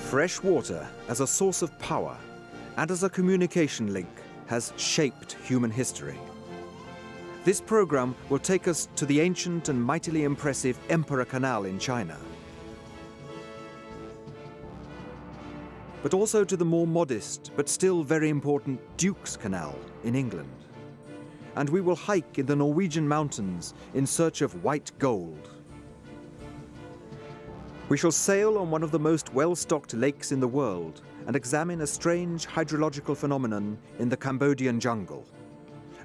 Fresh water as a source of power and as a communication link has shaped human history. This program will take us to the ancient and mightily impressive Emperor Canal in China, but also to the more modest but still very important Duke's Canal in England. And we will hike in the Norwegian mountains in search of white gold. We shall sail on one of the most well-stocked lakes in the world and examine a strange hydrological phenomenon in the Cambodian jungle.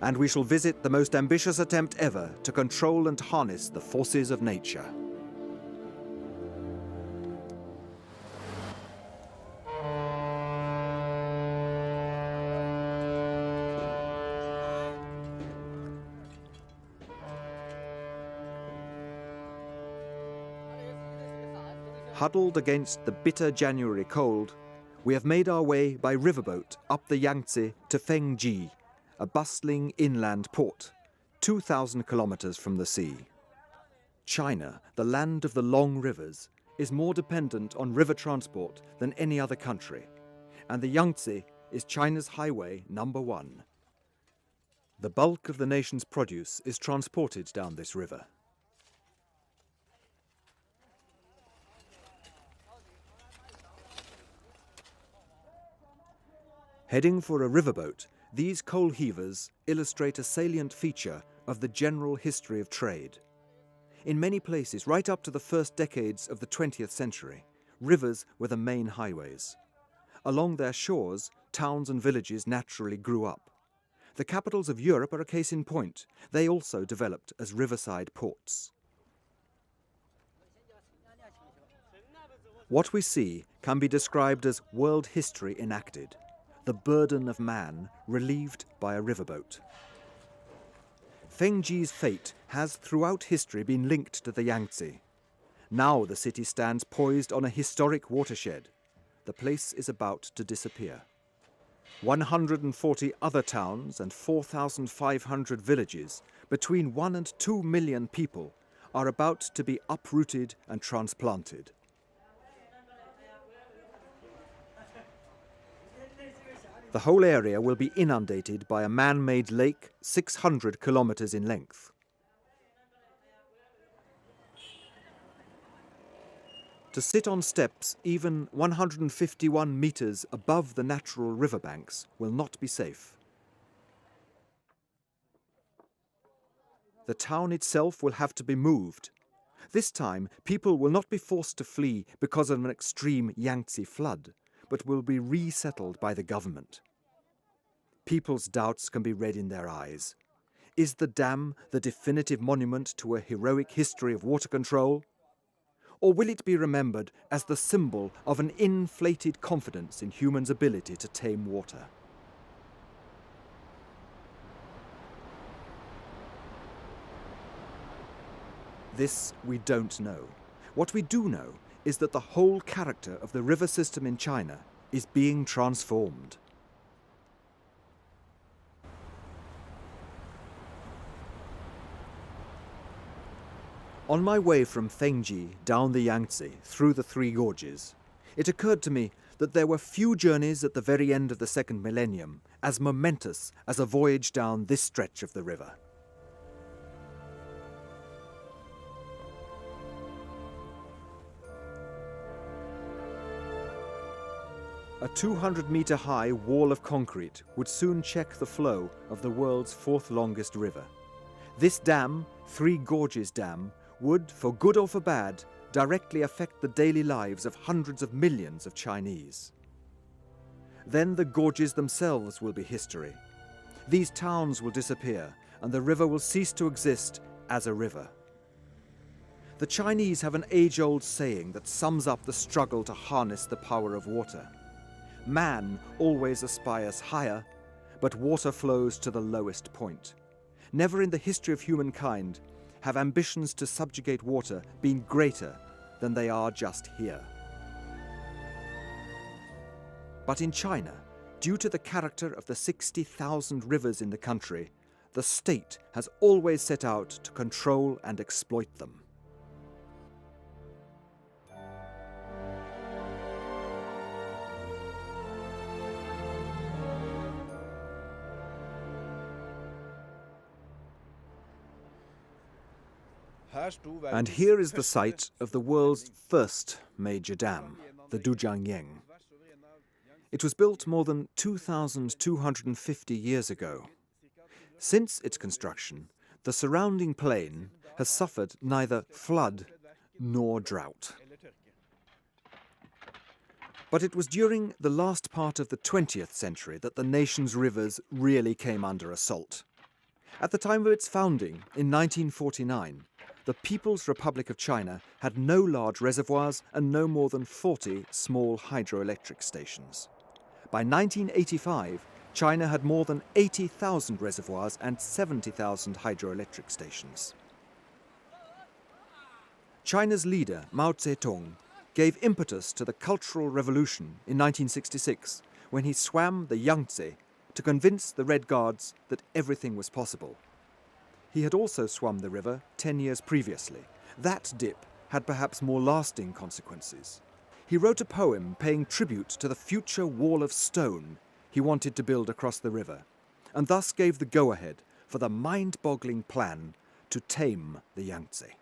And we shall visit the most ambitious attempt ever to control and harness the forces of nature. Huddled against the bitter January cold, we have made our way by riverboat up the Yangtze to Tvedt, a bustling inland port, 2,000 kilometers from the sea. China, the land of the long rivers, is more dependent on river transport than any other country, and the Yangtze is China's highway #1. The bulk of the nation's produce is transported down this river. Heading for a riverboat, these coal heavers illustrate a salient feature of the general history of trade. In many places, right up to the first decades of the 20th century, rivers were the main highways. Along their shores, towns and villages naturally grew up. The capitals of Europe are a case in point. They also developed as riverside ports. What we see can be described as world history enacted. The burden of man relieved by a riverboat. Tvedt's fate has throughout history been linked to the Yangtze. Now the city stands poised on a historic watershed. The place is about to disappear. 140 other towns and 4,500 villages, between 1 and 2 million people, are about to be uprooted and transplanted. The whole area will be inundated by a man-made lake 600 kilometers in length. To sit on steps even 151 meters above the natural riverbanks will not be safe. The town itself will have to be moved. This time, people will not be forced to flee because of an extreme Yangtze flood, but will be resettled by the government. People's doubts can be read in their eyes. Is the dam the definitive monument to a heroic history of water control? Or will it be remembered as the symbol of an inflated confidence in humans' ability to tame water? This we don't know. What we do know is that the whole character of the river system in China is being transformed. On my way from Tvedt down the Yangtze through the Three Gorges, it occurred to me that there were few journeys at the very end of the second millennium as momentous as a voyage down this stretch of the river. A 200-meter-high wall of concrete would soon check the flow of the world's fourth longest river. This dam, Three Gorges Dam, would, for good or for bad, directly affect the daily lives of hundreds of millions of Chinese. Then the gorges themselves will be history. These towns will disappear, and the river will cease to exist as a river. The Chinese have an age-old saying that sums up the struggle to harness the power of water. Man always aspires higher, but water flows to the lowest point. Never in the history of humankind have ambitions to subjugate water been greater than they are just here. But in China, due to the character of the 60,000 rivers in the country, the state has always set out to control and exploit them. And here is the site of the world's first major dam, the Dujiangyang. It was built more than 2,250 years ago. Since its construction, the surrounding plain has suffered neither flood nor drought. But it was during the last part of the 20th century that the nation's rivers really came under assault. At the time of its founding, in 1949, the People's Republic of China had no large reservoirs and no more than 40 small hydroelectric stations. By 1985, China had more than 80,000 reservoirs and 70,000 hydroelectric stations. China's leader, Mao Zedong, gave impetus to the Cultural Revolution in 1966 when he swam the Yangtze to convince the Red Guards that everything was possible. He had also swum the river 10 years previously. That dip had perhaps more lasting consequences. He wrote a poem paying tribute to the future wall of stone he wanted to build across the river, and thus gave the go-ahead for the mind-boggling plan to tame the Yangtze.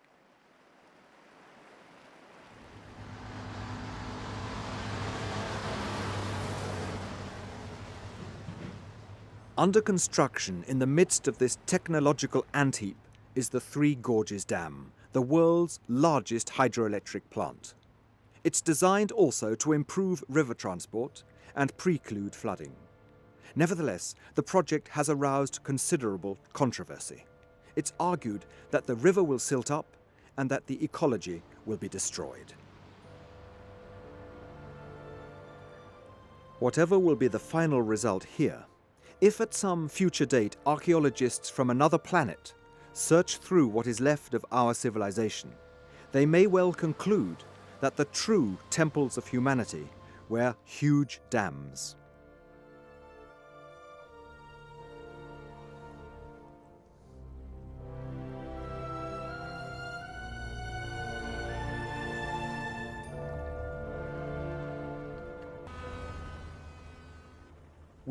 Under construction in the midst of this technological antheap is the Three Gorges Dam, the world's largest hydroelectric plant. It's designed also to improve river transport and preclude flooding. Nevertheless, the project has aroused considerable controversy. It's argued that the river will silt up and that the ecology will be destroyed. Whatever will be the final result here, if at some future date archaeologists from another planet search through what is left of our civilization, they may well conclude that the true temples of humanity were huge dams.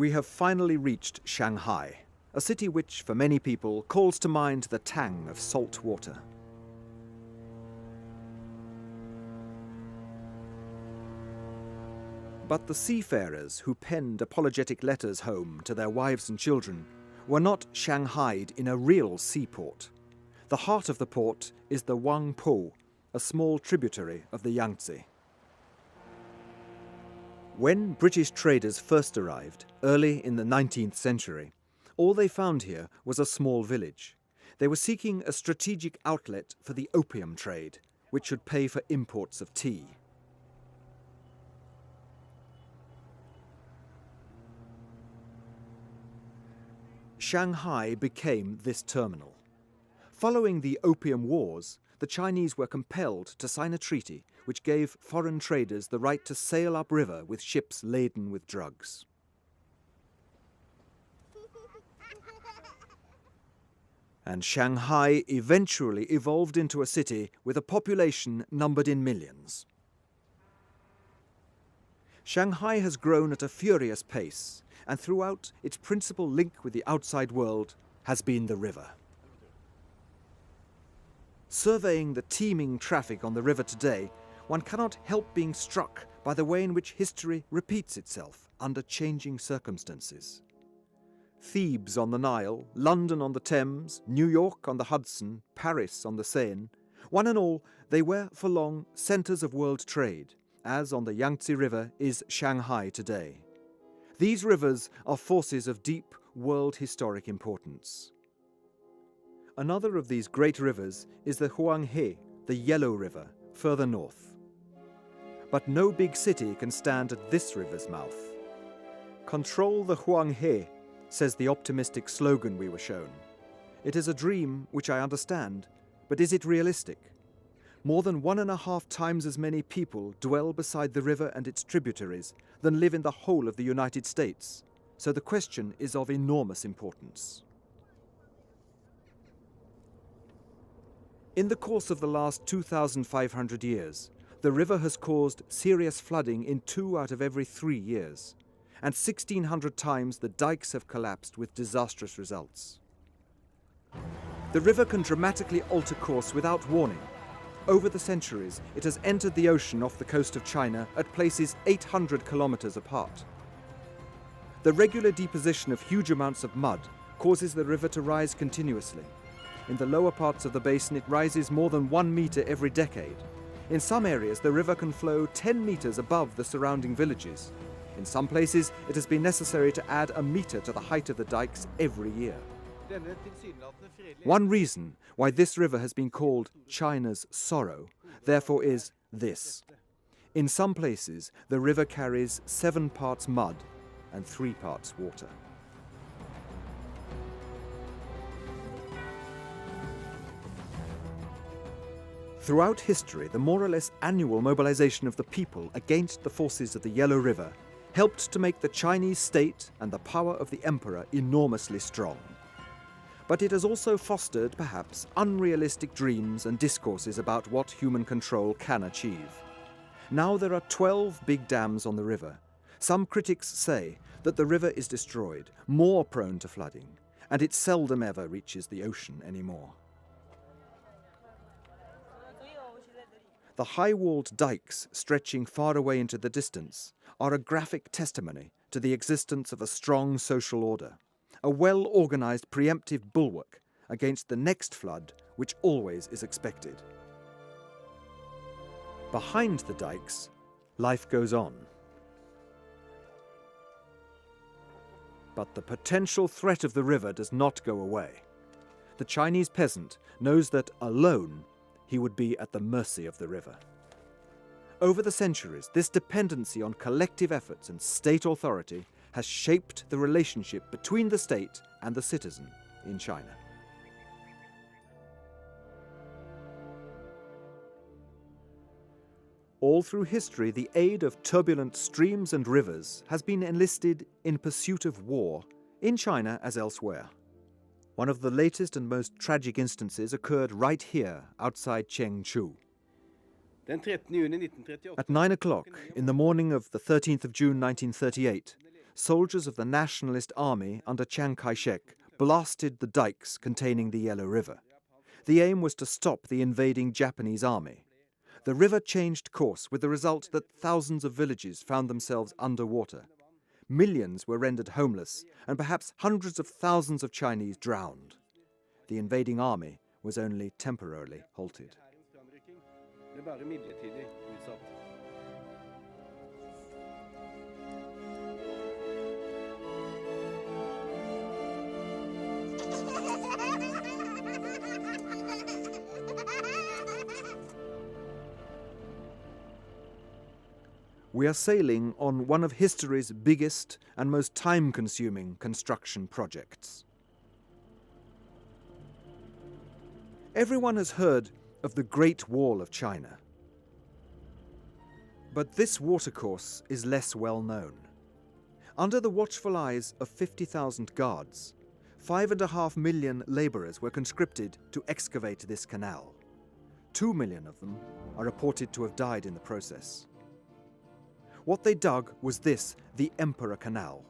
We have finally reached Shanghai, a city which, for many people, calls to mind the tang of salt water. But the seafarers who penned apologetic letters home to their wives and children were not shanghaied in a real seaport. The heart of the port is the Wangpo, a small tributary of the Yangtze. When British traders first arrived, early in the 19th century, all they found here was a small village. They were seeking a strategic outlet for the opium trade, which should pay for imports of tea. Shanghai became this terminal. Following the Opium Wars, the Chinese were compelled to sign a treaty which gave foreign traders the right to sail upriver with ships laden with drugs. And Shanghai eventually evolved into a city with a population numbered in millions. Shanghai has grown at a furious pace, and throughout its principal link with the outside world has been the river. Surveying the teeming traffic on the river today, one cannot help being struck by the way in which history repeats itself under changing circumstances. Thebes on the Nile, London on the Thames, New York on the Hudson, Paris on the Seine, one and all, they were for long centres of world trade, as on the Yangtze River is Shanghai today. These rivers are forces of deep world historic importance. Another of these great rivers is the Huanghe, the Yellow River, further north. But no big city can stand at this river's mouth. Control the Huanghe, says the optimistic slogan we were shown. It is a dream which I understand, but is it realistic? More than 1.5 times as many people dwell beside the river and its tributaries than live in the whole of the United States, so the question is of enormous importance. In the course of the last 2,500 years, the river has caused serious flooding in 2 out of every 3 years, and 1,600 times the dikes have collapsed with disastrous results. The river can dramatically alter course without warning. Over the centuries, it has entered the ocean off the coast of China at places 800 kilometers apart. The regular deposition of huge amounts of mud causes the river to rise continuously. In the lower parts of the basin, it rises more than 1 meter every decade. In some areas, the river can flow 10 meters above the surrounding villages. In some places, it has been necessary to add a meter to the height of the dikes every year. One reason why this river has been called China's sorrow, therefore, is this. In some places, the river carries 7 parts mud and 3 parts water. Throughout history, the more or less annual mobilization of the people against the forces of the Yellow River helped to make the Chinese state and the power of the emperor enormously strong. But it has also fostered, perhaps, unrealistic dreams and discourses about what human control can achieve. Now there are 12 big dams on the river. Some critics say that the river is destroyed, more prone to flooding, and it seldom ever reaches the ocean anymore. The high-walled dikes stretching far away into the distance are a graphic testimony to the existence of a strong social order, a well-organized preemptive bulwark against the next flood, which always is expected. Behind the dikes, life goes on. But the potential threat of the river does not go away. The Chinese peasant knows that alone he would be at the mercy of the river. Over the centuries, this dependency on collective efforts and state authority has shaped the relationship between the state and the citizen in China. All through history, the aid of turbulent streams and rivers has been enlisted in pursuit of war, in China as elsewhere. One of the latest and most tragic instances occurred right here, outside Chengchu. At 9 o'clock in the morning of the 13th of June 1938, soldiers of the Nationalist Army under Chiang Kai-shek blasted the dikes containing the Yellow River. The aim was to stop the invading Japanese army. The river changed course with the result that thousands of villages found themselves underwater. Millions were rendered homeless, and perhaps hundreds of thousands of Chinese drowned. The invading army was only temporarily halted. We are sailing on one of history's biggest and most time-consuming construction projects. Everyone has heard of the Great Wall of China. But this watercourse is less well known. Under the watchful eyes of 50,000 guards, 5.5 million labourers were conscripted to excavate this canal. 2 million of them are reported to have died in the process. What they dug was this, the Emperor Canal,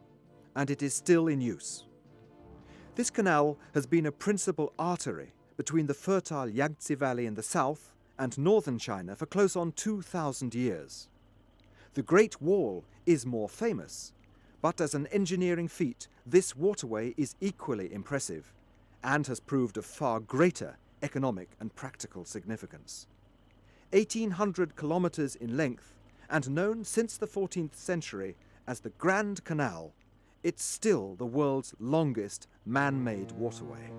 and it is still in use. This canal has been a principal artery between the fertile Yangtze Valley in the south and northern China for close on 2,000 years. The Great Wall is more famous, but as an engineering feat, this waterway is equally impressive and has proved of far greater economic and practical significance. 1,800 kilometers in length, and known since the 14th century as the Grand Canal, it's still the world's longest man-made waterway.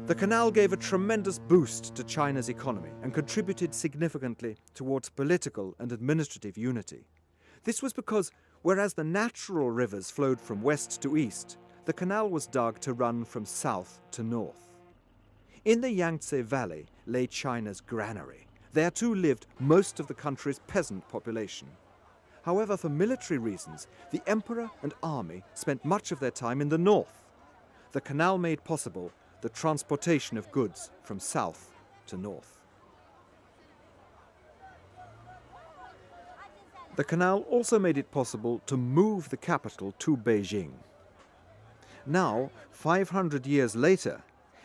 The canal gave a tremendous boost to China's economy and contributed significantly towards political and administrative unity. This was because, whereas the natural rivers flowed from west to east, the canal was dug to run from south to north. In the Yangtze Valley, lay China's granary. There too lived most of the country's peasant population. However, for military reasons, the emperor and army spent much of their time in the north. The canal made possible the transportation of goods from south to north. The canal also made it possible to move the capital to Beijing. Now, 500 years later,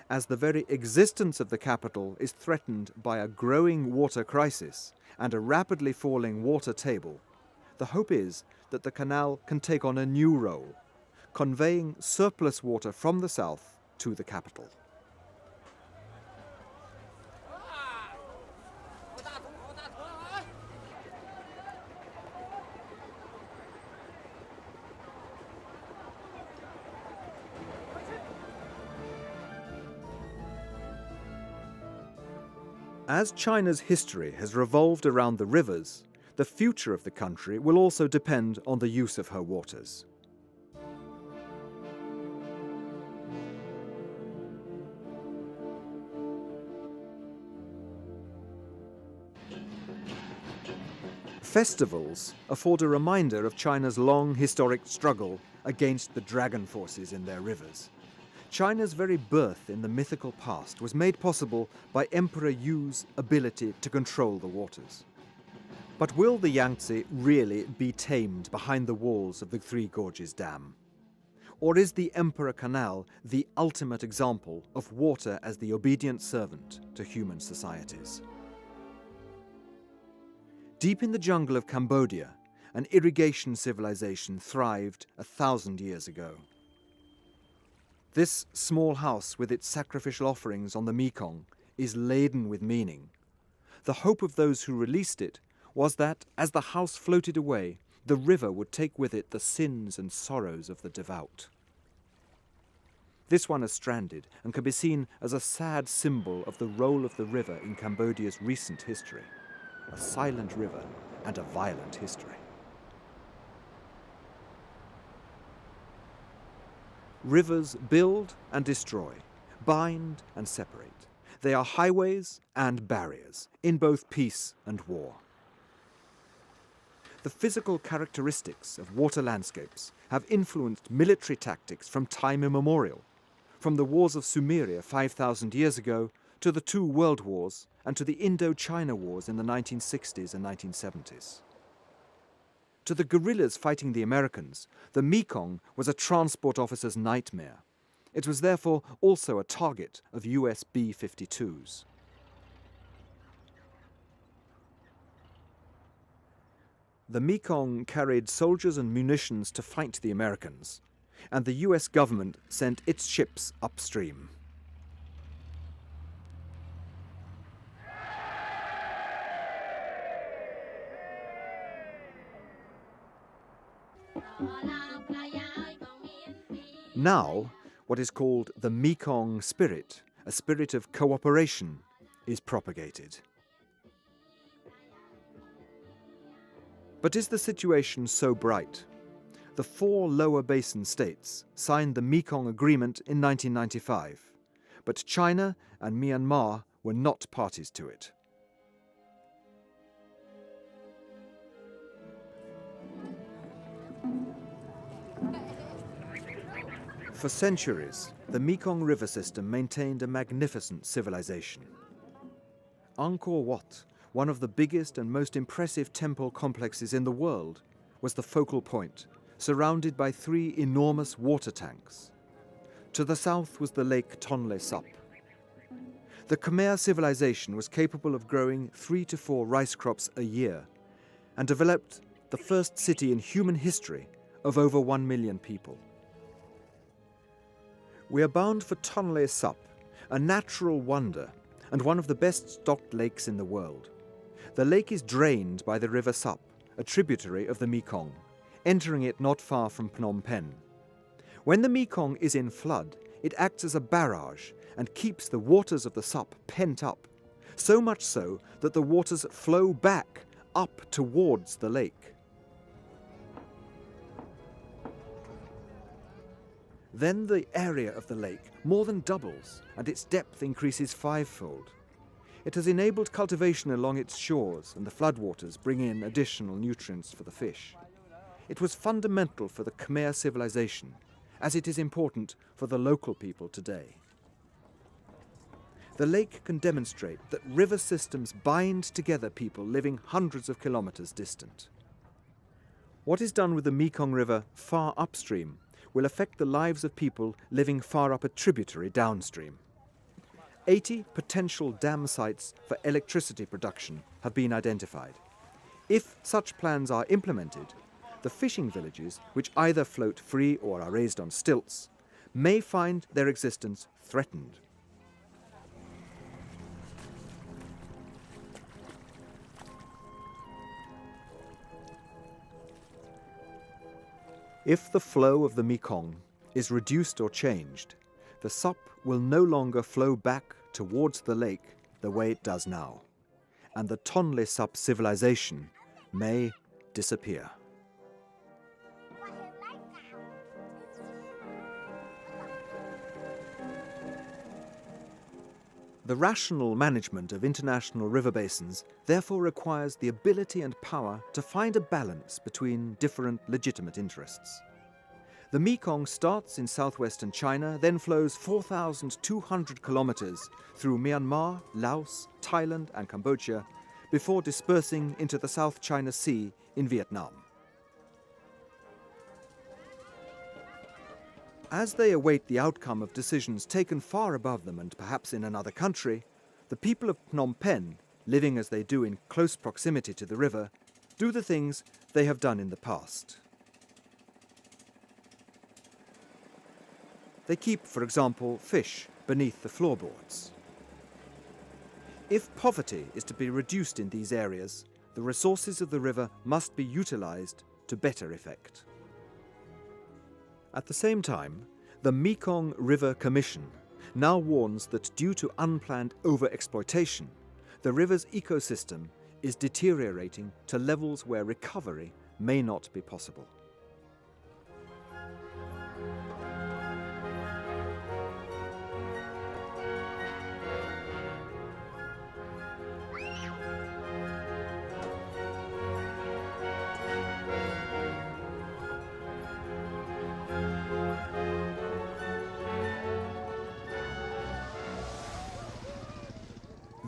as the very existence of the capital is threatened by a growing water crisis and a rapidly falling water table, the hope is that the canal can take on a new role, conveying surplus water from the south to the capital. As China's history has revolved around the rivers, the future of the country will also depend on the use of her waters. Festivals afford a reminder of China's long historic struggle against the dragon forces in their rivers. China's very birth in the mythical past was made possible by Emperor Yu's ability to control the waters. But will the Yangtze really be tamed behind the walls of the Three Gorges Dam? Or is the Emperor Canal the ultimate example of water as the obedient servant to human societies? Deep in the jungle of Cambodia, an irrigation civilization thrived 1,000 years ago. This small house with its sacrificial offerings on the Mekong is laden with meaning. The hope of those who released it was that, as the house floated away, the river would take with it the sins and sorrows of the devout. This one is stranded and can be seen as a sad symbol of the role of the river in Cambodia's recent history. A silent river and a violent history. Rivers build and destroy, bind and separate. They are highways and barriers in both peace and war. The physical characteristics of water landscapes have influenced military tactics from time immemorial, from the wars of Sumeria 5,000 years ago to the two world wars and to the Indo-China wars in the 1960s and 1970s. To the guerrillas fighting the Americans, the Mekong was a transport officer's nightmare. It was therefore also a target of US B-52s. The Mekong carried soldiers and munitions to fight the Americans, and the US government sent its ships upstream. Now, what is called the Mekong spirit, a spirit of cooperation, is propagated. But is the situation so bright? The 4 lower basin states signed the Mekong Agreement in 1995, but China and Myanmar were not parties to it. For centuries, the Mekong River system maintained a magnificent civilization. Angkor Wat, one of the biggest and most impressive temple complexes in the world, was the focal point, surrounded by 3 enormous water tanks. To the south was the lake Tonle Sap. The Khmer civilization was capable of growing 3 to 4 rice crops a year and developed the first city in human history of over 1 million people. We are bound for Tonle Sap, a natural wonder and one of the best stocked lakes in the world. The lake is drained by the river Sap, a tributary of the Mekong, entering it not far from Phnom Penh. When the Mekong is in flood, it acts as a barrage and keeps the waters of the Sap pent up, so much so that the waters flow back up towards the lake. Then the area of the lake more than doubles and its depth increases 5-fold. It has enabled cultivation along its shores, and the floodwaters bring in additional nutrients for the fish. It was fundamental for the Khmer civilization, as it is important for the local people today. The lake can demonstrate that river systems bind together people living hundreds of kilometers distant. What is done with the Mekong River far upstream will affect the lives of people living far up a tributary downstream. 80 potential dam sites for electricity production have been identified. If such plans are implemented, the fishing villages, which either float free or are raised on stilts, may find their existence threatened. If the flow of the Mekong is reduced or changed, the Sup will no longer flow back towards the lake the way it does now, and the Tonle Sap civilization may disappear. The rational management of international river basins therefore requires the ability and power to find a balance between different legitimate interests. The Mekong starts in southwestern China, then flows 4,200 kilometers through Myanmar, Laos, Thailand and Cambodia before dispersing into the South China Sea in Vietnam. As they await the outcome of decisions taken far above them and perhaps in another country, the people of Phnom Penh, living as they do in close proximity to the river, do the things they have done in the past. They keep, for example, fish beneath the floorboards. If poverty is to be reduced in these areas, the resources of the river must be utilized to better effect. At the same time, the Mekong River Commission now warns that due to unplanned overexploitation, the river's ecosystem is deteriorating to levels where recovery may not be possible.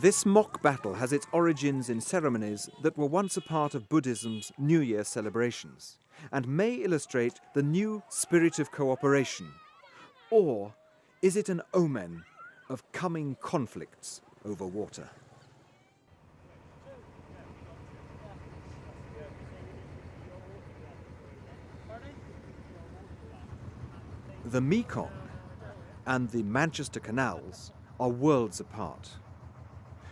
This mock battle has its origins in ceremonies that were once a part of Buddhism's New Year celebrations and may illustrate the new spirit of cooperation. Or is it an omen of coming conflicts over water? The Mekong and the Manchester canals are worlds apart.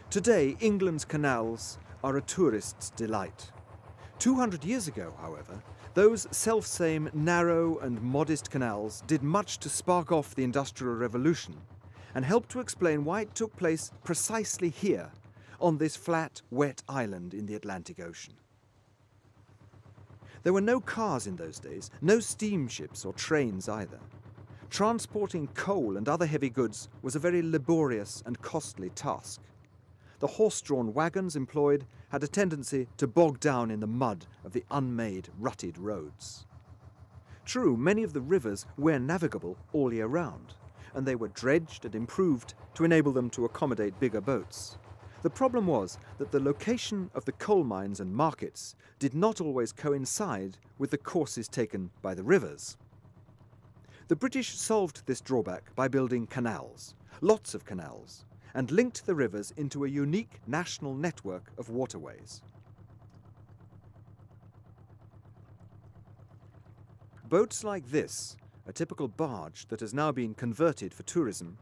Today, England's canals are a tourist's delight. 200 years ago, however, those selfsame narrow and modest canals did much to spark off the Industrial Revolution and help to explain why it took place precisely here, on this flat, wet island in the Atlantic Ocean. There were no cars in those days, no steamships or trains either. Transporting coal and other heavy goods was a very laborious and costly task. The horse-drawn wagons employed had a tendency to bog down in the mud of the unmade, rutted roads. True, many of the rivers were navigable all year round, and they were dredged and improved to enable them to accommodate bigger boats. The problem was that the location of the coal mines and markets did not always coincide with the courses taken by the rivers. The British solved this drawback by building canals, lots of canals, and linked the rivers into a unique national network of waterways. Boats like this, a typical barge that has now been converted for tourism,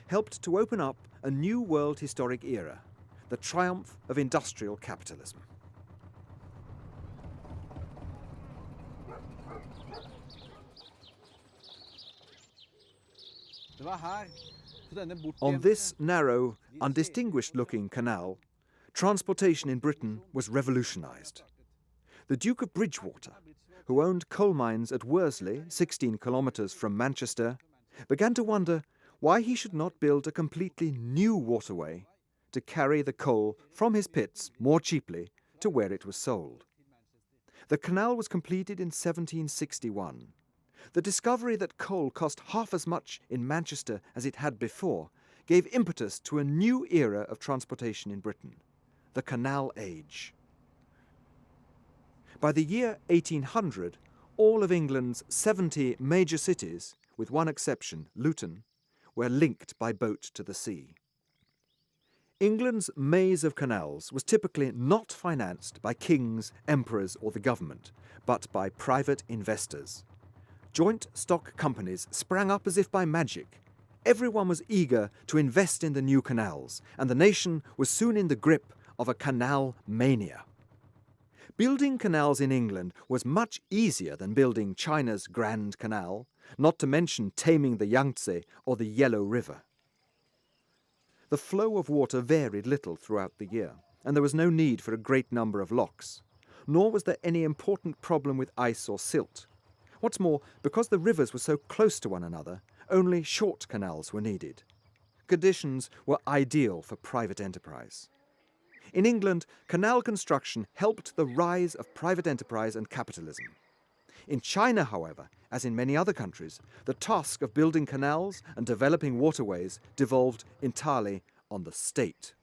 helped to open up a new world historic era, the triumph of industrial capitalism. On this narrow, undistinguished-looking canal, transportation in Britain was revolutionised. The Duke of Bridgewater, who owned coal mines at Worsley, 16 kilometres from Manchester, began to wonder why he should not build a completely new waterway to carry the coal from his pits more cheaply to where it was sold. The canal was completed in 1761. The discovery that coal cost half as much in Manchester as it had before gave impetus to a new era of transportation in Britain, the Canal Age. By the year 1800, all of England's 70 major cities, with one exception, Luton, were linked by boat to the sea. England's maze of canals was typically not financed by kings, emperors or the government, but by private investors. Joint stock companies sprang up as if by magic. Everyone was eager to invest in the new canals, and the nation was soon in the grip of a canal mania. Building canals in England was much easier than building China's Grand Canal, not to mention taming the Yangtze or the Yellow River. The flow of water varied little throughout the year, and there was no need for a great number of locks, nor was there any important problem with ice or silt. What's more, because the rivers were so close to one another, only short canals were needed. Conditions were ideal for private enterprise. In England, canal construction helped the rise of private enterprise and capitalism. In China, however, as in many other countries, the task of building canals and developing waterways devolved entirely on the state.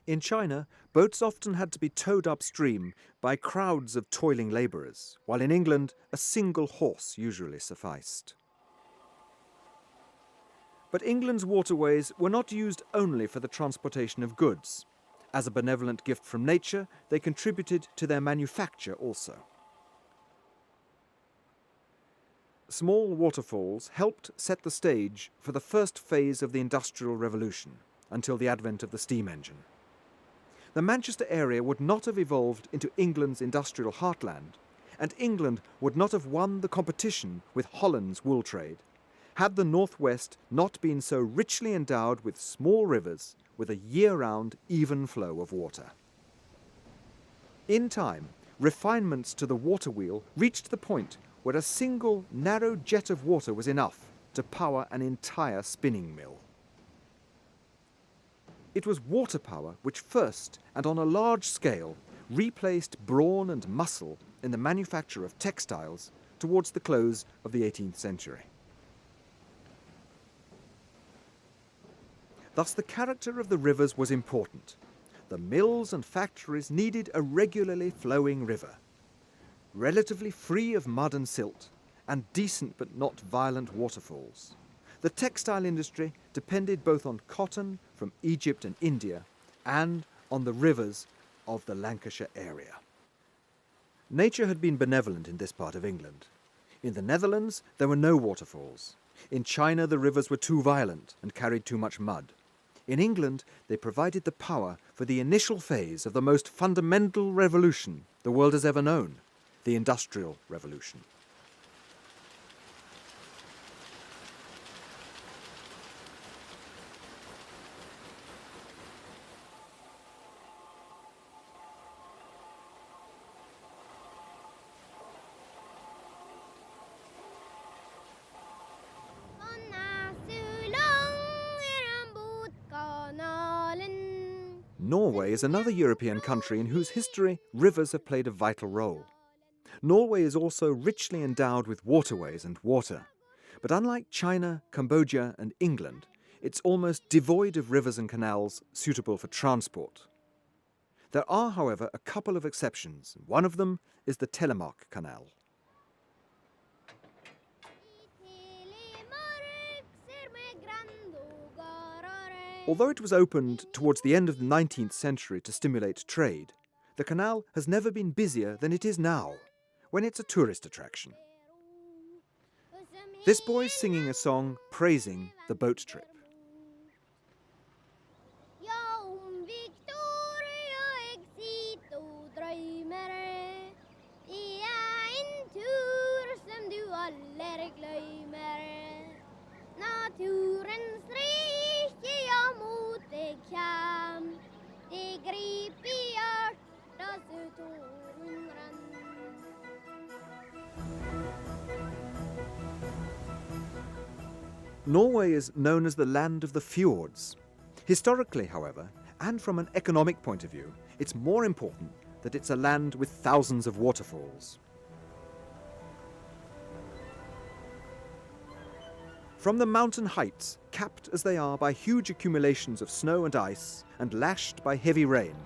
In China, boats often had to be towed upstream by crowds of toiling labourers, while in England, a single horse usually sufficed. But England's waterways were not used only for the transportation of goods. As a benevolent gift from nature, they contributed to their manufacture also. Small waterfalls helped set the stage for the first phase of the Industrial Revolution, until the advent of the steam engine. The Manchester area would not have evolved into England's industrial heartland, and England would not have won the competition with Holland's wool trade, had the Northwest not been so richly endowed with small rivers with a year-round even flow of water. In time, refinements to the water wheel reached the point where a single narrow jet of water was enough to power an entire spinning mill. It was water power which first, and on a large scale, replaced brawn and muscle in the manufacture of textiles towards the close of the 18th century. Thus the character of the rivers was important. The mills and factories needed a regularly flowing river, relatively free of mud and silt, and decent but not violent waterfalls. The textile industry depended both on cotton from Egypt and India and on the rivers of the Lancashire area. Nature had been benevolent in this part of England. In the Netherlands, there were no waterfalls. In China, the rivers were too violent and carried too much mud. In England, they provided the power for the initial phase of the most fundamental revolution the world has ever known, the Industrial Revolution. Norway is another European country in whose history rivers have played a vital role. Norway is also richly endowed with waterways and water, but unlike China, Cambodia and England, it's almost devoid of rivers and canals suitable for transport. There are, however, a couple of exceptions. One of them is the Telemark Canal. Although it was opened towards the end of the 19th century to stimulate trade, the canal has never been busier than it is now, when it's a tourist attraction. This boy is singing a song praising the boat trip. Norway is known as the land of the fjords. Historically, however, And from an economic point of view, it's more important that it's a land with thousands of waterfalls. From the mountain heights, capped as they are by huge accumulations of snow and ice and lashed by heavy rain,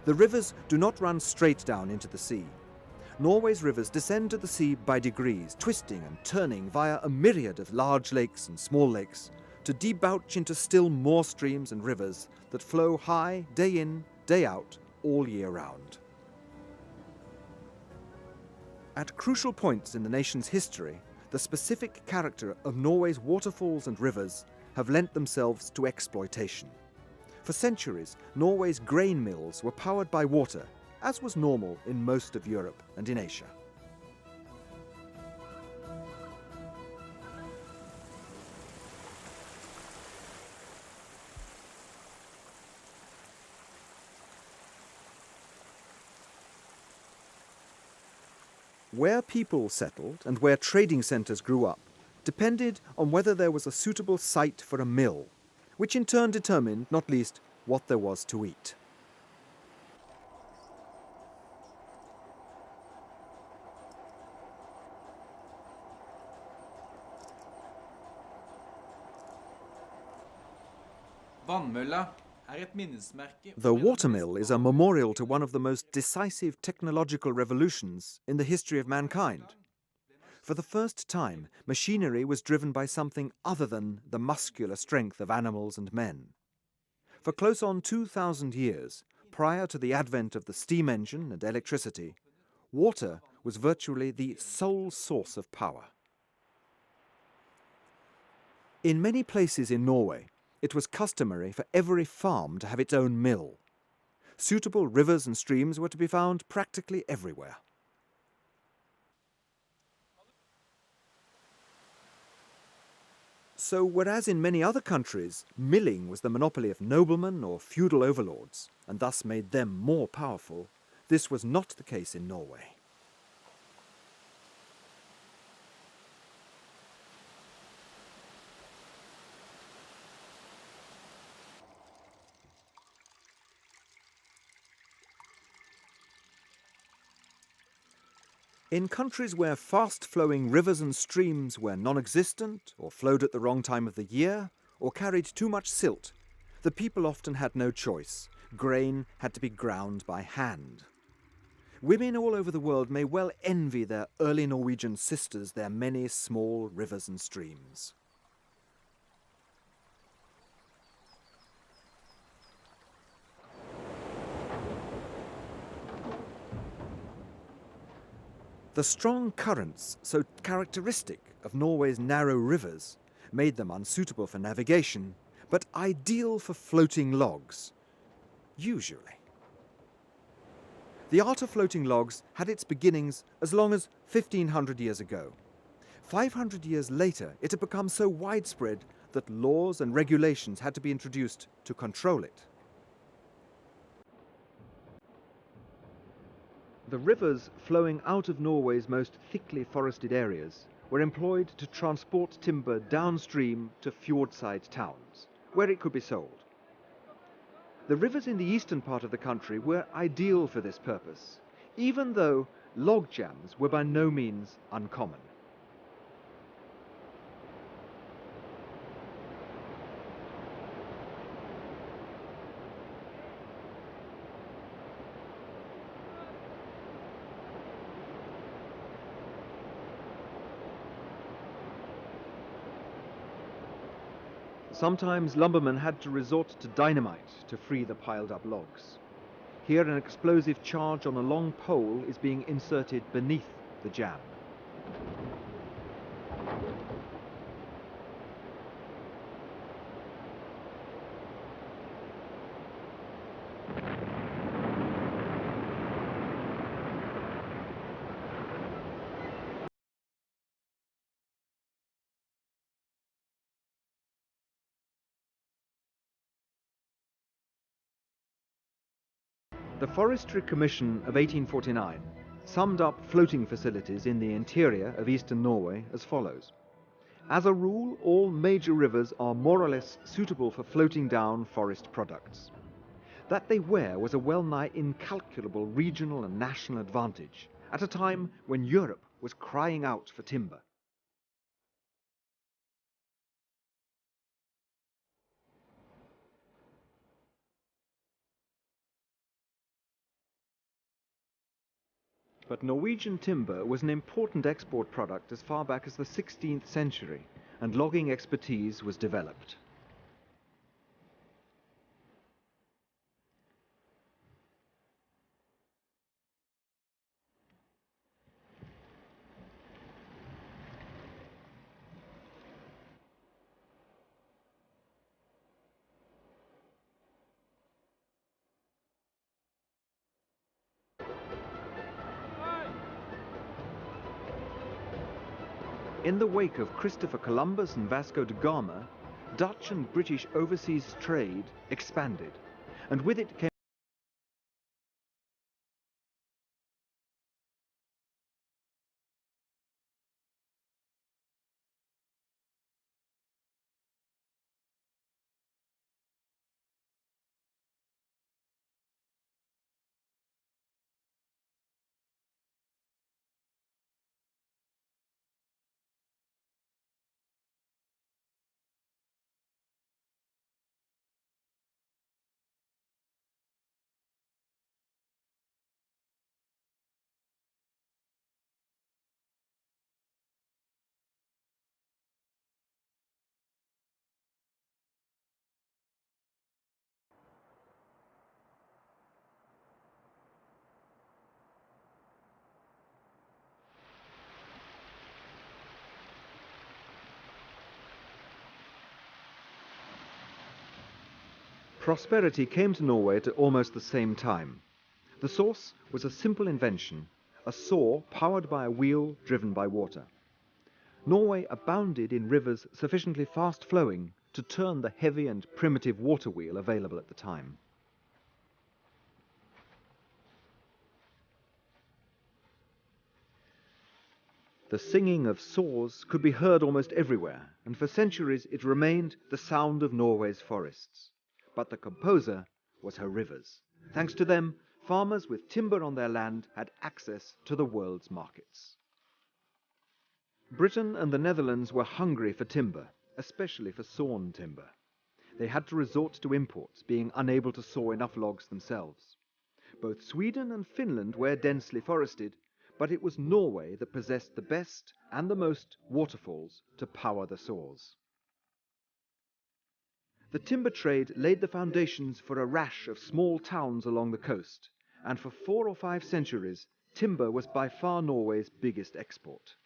the rivers do not run straight down into the sea. Norway's rivers descend to the sea by degrees, twisting and turning via a myriad of large lakes and small lakes, to debouch into still more streams and rivers that flow high, day in, day out, all year round. At crucial points in the nation's history, the specific character of Norway's waterfalls and rivers have lent themselves to exploitation. For centuries, Norway's grain mills were powered by water, as was normal in most of Europe and in Asia. Where people settled and where trading centres grew up depended on whether there was a suitable site for a mill, which in turn determined, not least, what there was to eat. The watermill is a memorial to one of the most decisive technological revolutions in the history of mankind. For the first time, machinery was driven by something other than the muscular strength of animals and men. For close on 2,000 years, prior to the advent of the steam engine and electricity, water was virtually the sole source of power. In many places in Norway, it was customary for every farm to have its own mill. Suitable rivers and streams were to be found practically everywhere. So whereas in many other countries, milling was the monopoly of noblemen or feudal overlords, and thus made them more powerful, this was not the case in Norway. In countries where fast-flowing rivers and streams were non-existent, or flowed at the wrong time of the year, or carried too much silt, the people often had no choice. Grain had to be ground by hand. Women all over the world may well envy their early Norwegian sisters their many small rivers and streams. The strong currents, so characteristic of Norway's narrow rivers, made them unsuitable for navigation, but ideal for floating logs, usually. The art of floating logs had its beginnings as long as 1,500 years ago. 500 years later, it had become so widespread that laws and regulations had to be introduced to control it. The rivers flowing out of Norway's most thickly forested areas were employed to transport timber downstream to fjordside towns, where it could be sold. The rivers in the eastern part of the country were ideal for this purpose, even though log jams were by no means uncommon. Sometimes lumbermen had to resort to dynamite to free the piled-up logs. Here an explosive charge on a long pole is being inserted beneath the jam. The Forestry Commission of 1849 summed up floating facilities in the interior of eastern Norway as follows. As a rule, all major rivers are more or less suitable for floating down forest products. That they were was a well-nigh incalculable regional and national advantage at a time when Europe was crying out for timber. But Norwegian timber was an important export product as far back as the 16th century, and logging expertise was developed. In the wake of Christopher Columbus and Vasco da Gama, Dutch and British overseas trade expanded, and with it came prosperity came to Norway at almost the same time. The source was a simple invention, a saw powered by a wheel driven by water. Norway abounded in rivers sufficiently fast-flowing to turn the heavy and primitive water wheel available at the time. The singing of saws could be heard almost everywhere, and for centuries it remained the sound of Norway's forests. But the composer was her rivers. Thanks to them, farmers with timber on their land had access to the world's markets. Britain and the Netherlands were hungry for timber, especially for sawn timber. They had to resort to imports, being unable to saw enough logs themselves. Both Sweden and Finland were densely forested, but it was Norway that possessed the best and the most waterfalls to power the saws. The timber trade laid the foundations for a rash of small towns along the coast, and for 4 or 5 centuries, timber was by far Norway's biggest export.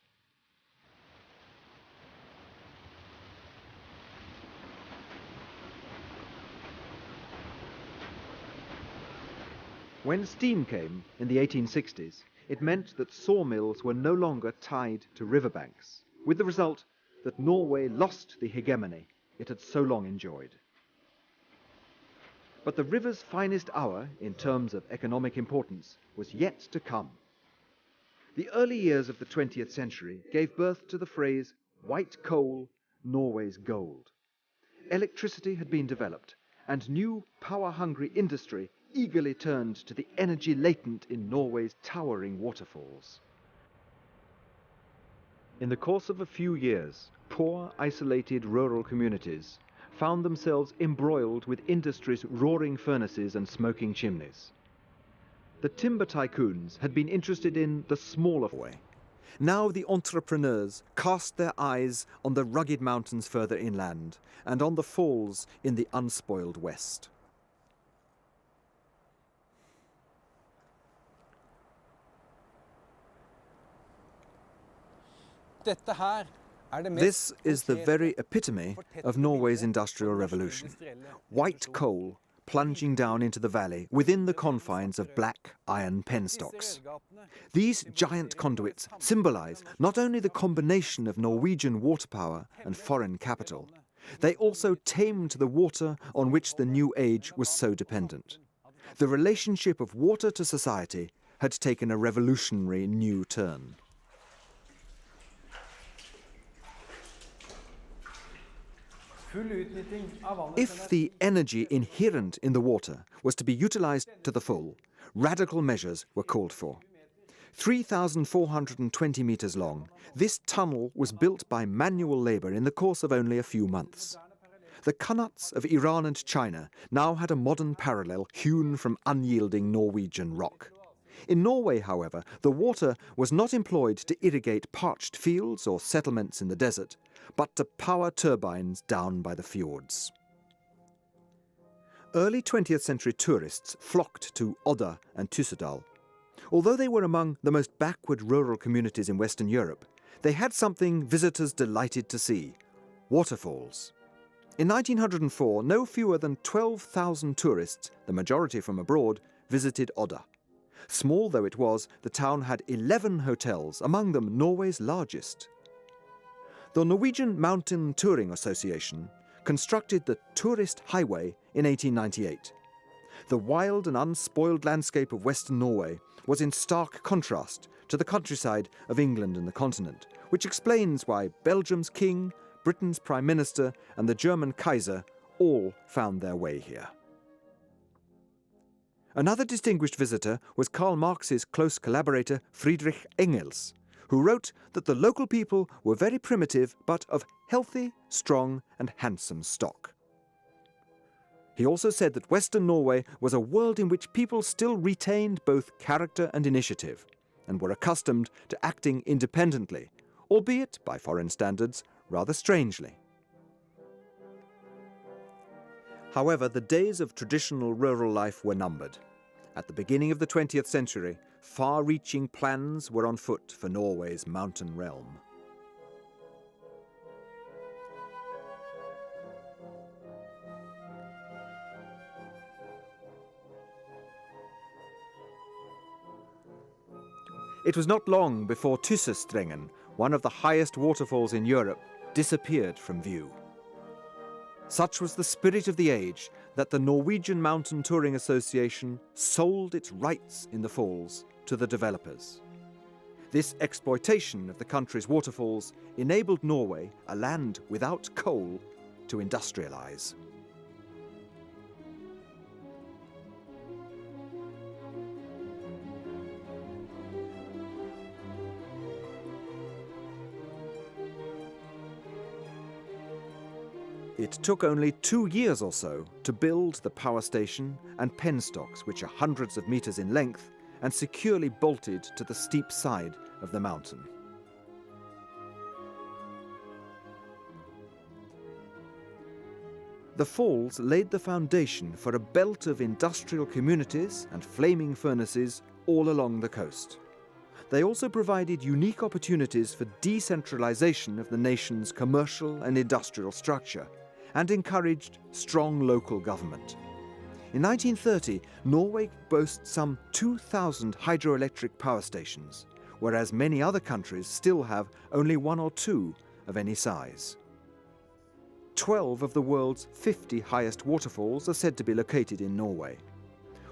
When steam came in the 1860s, it meant that sawmills were no longer tied to riverbanks, with the result that Norway lost the hegemony it had so long enjoyed. But the river's finest hour, in terms of economic importance, was yet to come. The early years of the 20th century gave birth to the phrase, "white coal, Norway's gold." Electricity had been developed, and new power-hungry industry eagerly turned to the energy latent in Norway's towering waterfalls. In the course of a few years, poor, isolated rural communities found themselves embroiled with industry's roaring furnaces and smoking chimneys. The timber tycoons had been interested in the smaller way. Now the entrepreneurs cast their eyes on the rugged mountains further inland and on the falls in the unspoiled west. This is the very epitome of Norway's industrial revolution. White coal plunging down into the valley within the confines of black iron penstocks. These giant conduits symbolize not only the combination of Norwegian water power and foreign capital, they also tamed the water on which the new age was so dependent. The relationship of water to society had taken a revolutionary new turn. If the energy inherent in the water was to be utilized to the full, radical measures were called for. 3,420 meters long, this tunnel was built by manual labor in the course of only a few months. The qanats of Iran and China now had a modern parallel hewn from unyielding Norwegian rock. In Norway, however, the water was not employed to irrigate parched fields or settlements in the desert, but to power turbines down by the fjords. Early 20th century tourists flocked to Odda and Tyssedal. Although they were among the most backward rural communities in Western Europe, they had something visitors delighted to see: waterfalls. In 1904, no fewer than 12,000 tourists, the majority from abroad, visited Odda. Small though it was, the town had 11 hotels, among them Norway's largest. The Norwegian Mountain Touring Association constructed the Tourist Highway in 1898. The wild and unspoiled landscape of Western Norway was in stark contrast to the countryside of England and the continent, which explains why Belgium's king, Britain's prime minister, and the German Kaiser all found their way here. Another distinguished visitor was Karl Marx's close collaborator Friedrich Engels, who wrote that the local people were very primitive but of healthy, strong, and handsome stock. He also said that Western Norway was a world in which people still retained both character and initiative, and were accustomed to acting independently, albeit, by foreign standards, rather strangely. However, the days of traditional rural life were numbered. At the beginning of the 20th century, far-reaching plans were on foot for Norway's mountain realm. It was not long before Tyssestrengen, one of the highest waterfalls in Europe, disappeared from view. Such was the spirit of the age that the Norwegian Mountain Touring Association sold its rights in the falls to the developers. This exploitation of the country's waterfalls enabled Norway, a land without coal, to industrialize. It took only 2 years or so to build the power station and penstocks, which are hundreds of meters in length and securely bolted to the steep side of the mountain. The falls laid the foundation for a belt of industrial communities and flaming furnaces all along the coast. They also provided unique opportunities for decentralization of the nation's commercial and industrial structure, and encouraged strong local government. In 1930, Norway boasts some 2,000 hydroelectric power stations, whereas many other countries still have only 1 or 2 of any size. 12 of the world's 50 highest waterfalls are said to be located in Norway.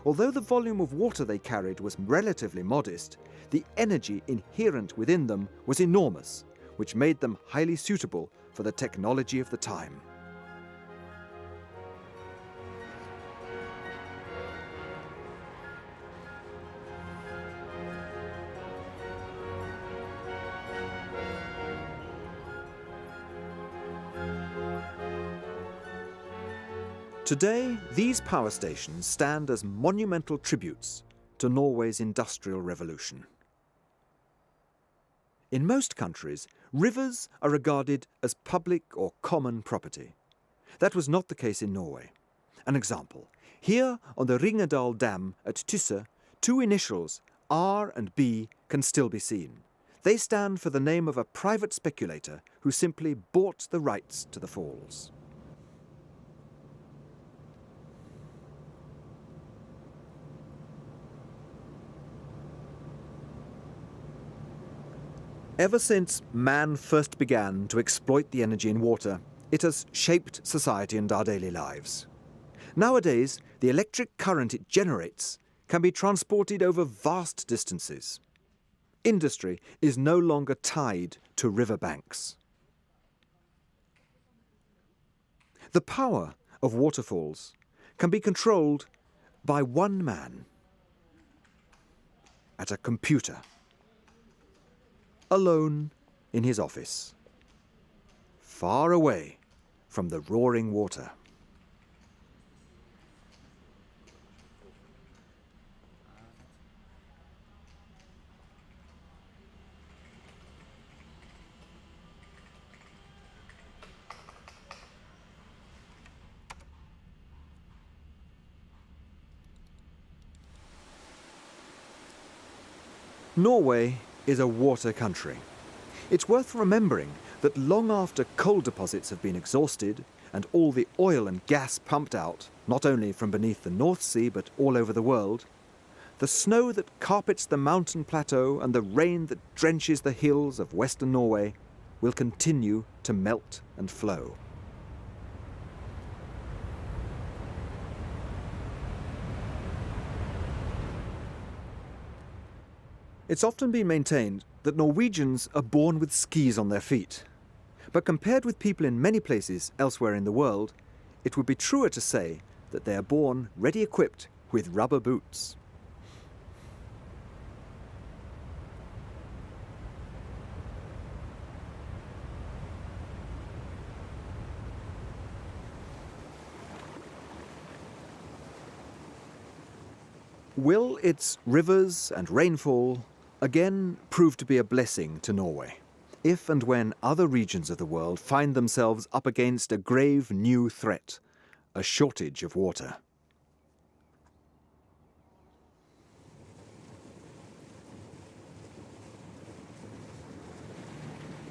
Although the volume of water they carried was relatively modest, the energy inherent within them was enormous, which made them highly suitable for the technology of the time. Today, these power stations stand as monumental tributes to Norway's industrial revolution. In most countries, rivers are regarded as public or common property. That was not the case in Norway. An example: here on the Ringedal Dam at Tysse, 2 initials, R and B, can still be seen. They stand for the name of a private speculator who simply bought the rights to the falls. Ever since man first began to exploit the energy in water, it has shaped society and our daily lives. Nowadays, the electric current it generates can be transported over vast distances. Industry is no longer tied to river banks. The power of waterfalls can be controlled by one man at a computer, alone in his office, far away from the roaring water. Norway is a water country. It's worth remembering that long after coal deposits have been exhausted and all the oil and gas pumped out, not only from beneath the North Sea but all over the world, the snow that carpets the mountain plateau and the rain that drenches the hills of western Norway will continue to melt and flow. It's often been maintained that Norwegians are born with skis on their feet. But compared with people in many places elsewhere in the world, it would be truer to say that they are born ready equipped with rubber boots. Will its rivers and rainfall again prove to be a blessing to Norway, if and when other regions of the world find themselves up against a grave new threat, a shortage of water?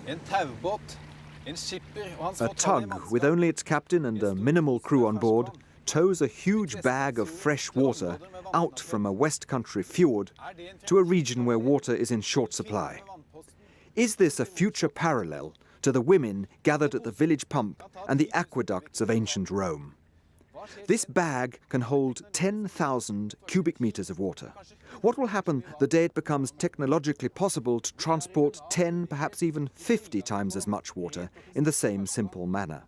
A tug with only its captain and a minimal crew on board tows a huge bag of fresh water out from a West Country fjord to a region where water is in short supply. Is this a future parallel to the women gathered at the village pump and the aqueducts of ancient Rome? This bag can hold 10,000 cubic meters of water. What will happen the day it becomes technologically possible to transport 10, perhaps even 50 times as much water in the same simple manner?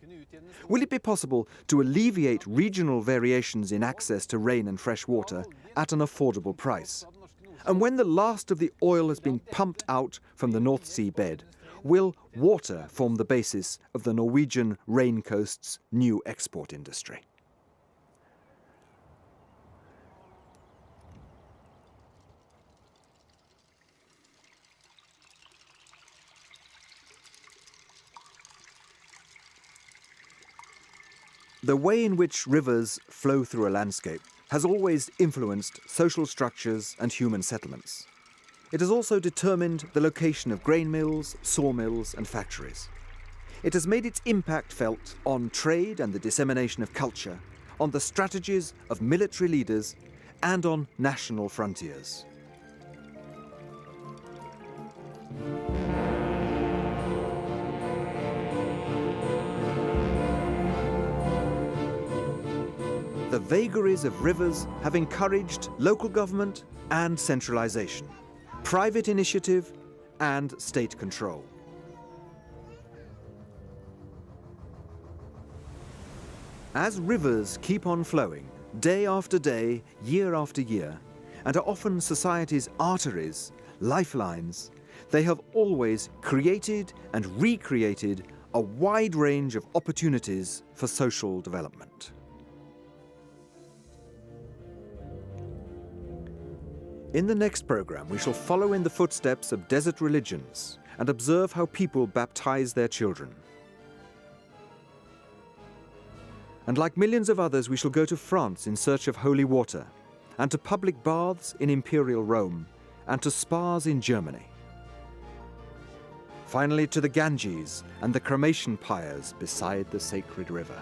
Will it be possible to alleviate regional variations in access to rain and fresh water at an affordable price? And when the last of the oil has been pumped out from the North Sea bed, will water form the basis of the Norwegian rain coast's new export industry? The way in which rivers flow through a landscape has always influenced social structures and human settlements. It has also determined the location of grain mills, sawmills and factories. It has made its impact felt on trade and the dissemination of culture, on the strategies of military leaders and on national frontiers. The vagaries of rivers have encouraged local government and centralization, private initiative and state control. As rivers keep on flowing, day after day, year after year, and are often society's arteries, lifelines, they have always created and recreated a wide range of opportunities for social development. In the next program, we shall follow in the footsteps of desert religions and observe how people baptize their children. And like millions of others, we shall go to France in search of holy water, and to public baths in imperial Rome, and to spas in Germany. Finally, to the Ganges and the cremation pyres beside the sacred river.